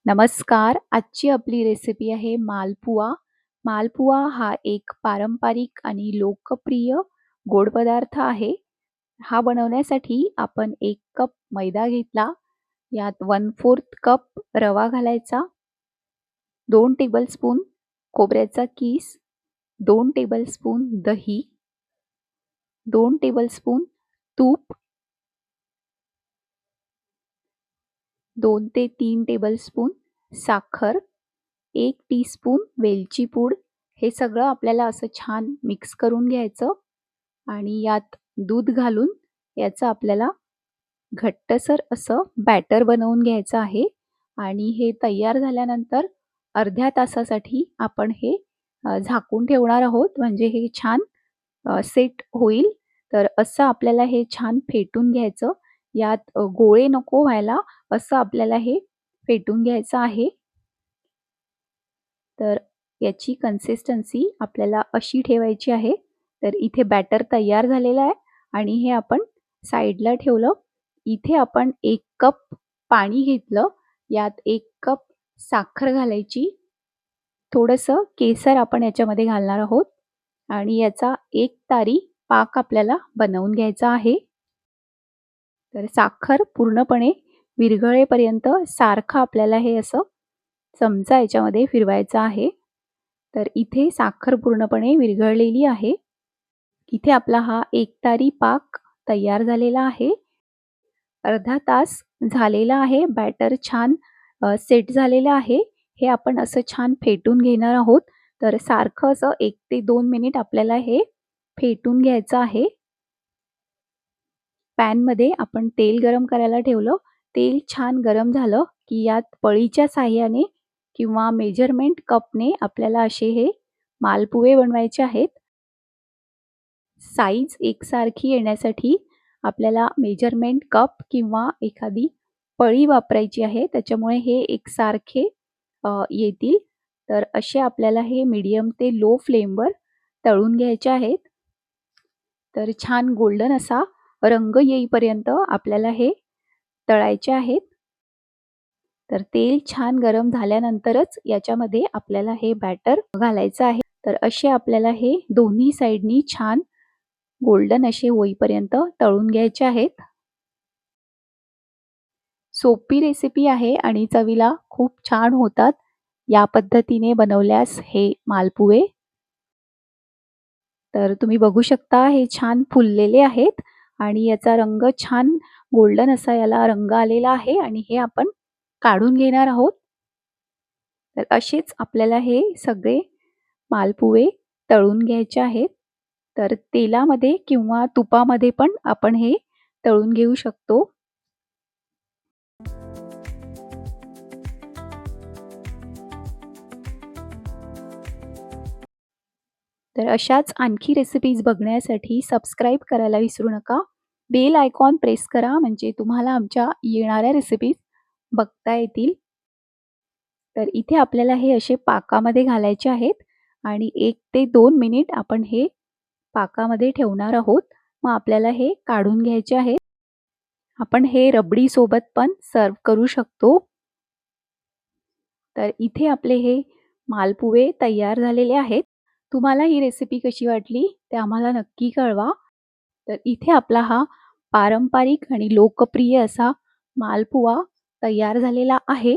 नमस्कार. आजची आपली रेसिपी आहे मालपुआ. मालपुआ हा एक पारंपरिक आणि लोकप्रिय गोड पदार्थ आहे. हा बनवण्यासाठी आपण 1 कप मैदा घेतला. यात 1/4 कप रवा घालायचा, 2 टेबलस्पून खोबऱ्याचा कीस, 2 टेबलस्पून दही, 2 टेबलस्पून तूप, 2 ते 3 टेबलस्पून साखर, 1 टीस्पून वेलची पूड. हे सगळं आपल्याला असं छान मिक्स करून घ्यायचं आणि यात दूध घालून याचं आपल्याला घट्टसर असं बॅटर बनवून घ्यायचं आहे. आणि हे तयार झाल्यानंतर अर्ध्या तासासाठी आपण हे झाकून ठेवणार आहोत, म्हणजे हे छान सेट होईल. तर असं आपल्याला हे छान फेटून घ्यायचं. यात गोळे नको व्हायला, असं आपल्याला हे फेटून घ्यायचं आहे. तर याची कन्सिस्टन्सी आपल्याला अशी ठेवायची आहे. तर इथे बॅटर तयार झालेलं आहे आणि हे आपण साईडला ठेवलं. इथे आपण 1 कप पाणी घेतलं. यात 1 कप साखर घालायची. थोडंसं केसर आपण याच्यामध्ये घालणार आहोत आणि याचा 1 तारी पाक आपल्याला बनवून घ्यायचा आहे. तर साखर पूर्णपणे विरघळेपर्यंत सारखं आपल्याला हे असं चमचा याच्यामध्ये फिरवायचा आहे. तर इथे साखर पूर्णपणे विरघळलेली आहे. इथे आपला हा एकतारी पाक तयार झालेला आहे. अर्धा तास झालेला आहे. बॅटर छान सेट झालेलं आहे. हे आपण असं छान फेटून घेणार आहोत. तर सारखं असं 1 ते 2 मिनिट आपल्याला हे फेटून घ्यायचं आहे. पॅनमध्ये आपण तेल गरम करायला ठेवलं. तेल छान गरम झालं की यात पळीच्या साहाय्याने किंवा मेजरमेंट कपने आपल्याला असे हे मालपुवे बनवायचे आहेत. साईज एकसारखी येण्यासाठी आपल्याला मेजरमेंट कप किंवा एखादी पळी वापरायची आहे. त्याच्यामुळे हे एकसारखे येतील. तर असे आपल्याला हे मीडियम ते लो फ्लेमवर तळून घ्यायचे आहेत. तर छान गोल्डन असा रंग येईपर्यंत आपल्याला हे तळायचे आहेत. तर तेल छान गरम झाल्यानंतरच याच्यामध्ये आपल्याला हे बॅटर घालायचं आहे. तर असे आपल्याला हे दोन्ही साइडनी छान गोल्डन असे होईपर्यंत तळून घ्यायचे आहेत. सोपी रेसिपी आहे आणि चवीला खूप छान होतात. या पद्धतीने बनवल्यास हे मालपुवे. तर तुम्ही बघू शकता हे छान फुललेले आहेत आणि याचा रंग छान गोल्डन असा याला रंग आलेला आहे आणि हे आपण काढून घेणार आहोत. तर असेच आपल्याला हे सगळे मालपुवे तळून घ्यायचे आहेत. तर तेलामध्ये किंवा तुपामध्ये पण आपण हे तळून घेऊ शकतो. तर अशाच आणखी रेसिपीज बघण्यासाठी सबस्क्राईब करायला विसरू नका. बेल आयकॉन प्रेस करा, म्हणजे तुम्हाला आमच्या येणाऱ्या रेसिपीज बघता येतील. तर इथे आपल्याला हे असे पाकामध्ये घालायचे आहेत आणि 1 ते 2 मिनिट आपण हे पाकामध्ये ठेवणार आहोत. मग आपल्याला हे काढून घ्यायचे आहेत. आपण हे रबडी सोबत पण सर्व करू शकतो. तर इथे आपले हे मालपुवे तयार झालेले आहेत. तुम्हाला ही रेसिपी कशी वाटली ते आम्हाला नक्की कळवा. तर इथे आपला हा पारंपरिक आणि लोकप्रिय असा मालपुआ तयार झालेला आहे.